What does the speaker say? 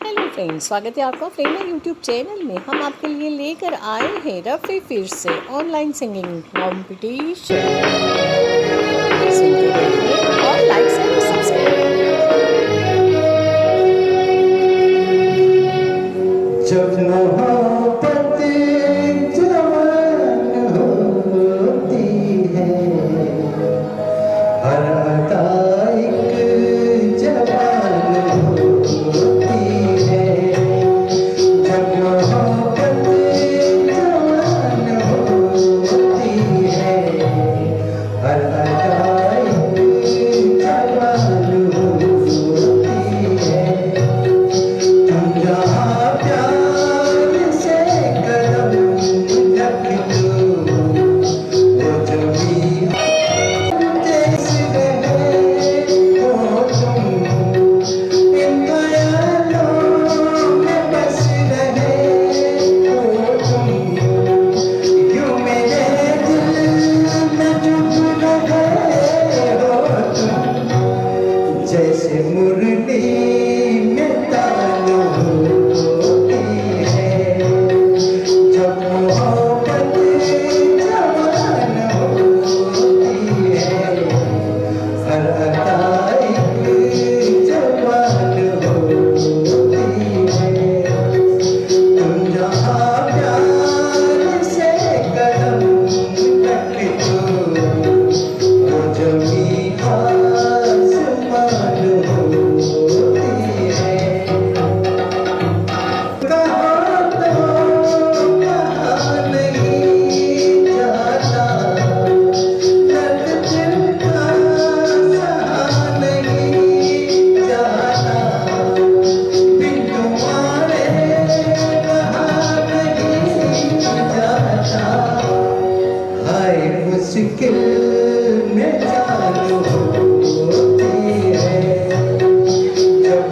Hello friends, स्वागत है आपका फ्रेंड यूट्यूब चैनल में। हम आपके लिए लेकर आए हैं रफ़ी फिर से ऑनलाइन सिंगिंग कॉम्पिटिशन। सुनते रहिए और लाइक शेयर सब्सक्राइब। जब मोहब्बत जवान होती है, हर अदा एक जवान होती है। जब मोहब्बत जवान होती है, हर अदा एक जवान होती है। तुम जहाँ प्यार से कदम रख दो, वो जमीन देश रहे हो तुम, इन ख्यालों में बस रहे हो तुम। यूं मेरे दिल में चुप रहे हो तुम, जैसे मुरली में ताल होती है। जब मोहब्बत जवान होती है, हर अदा एक जवान होती है। तुम जहाँ प्यार से कदम रख दो, वो जमीन आसमान होती है। कहाँ तो कहाँ नहीं जाता, दर्द दिल का सहा नहीं जाता। बिन तुम्हारे रहा नहीं जाता। हाय मुश्किल में जान होती है। जब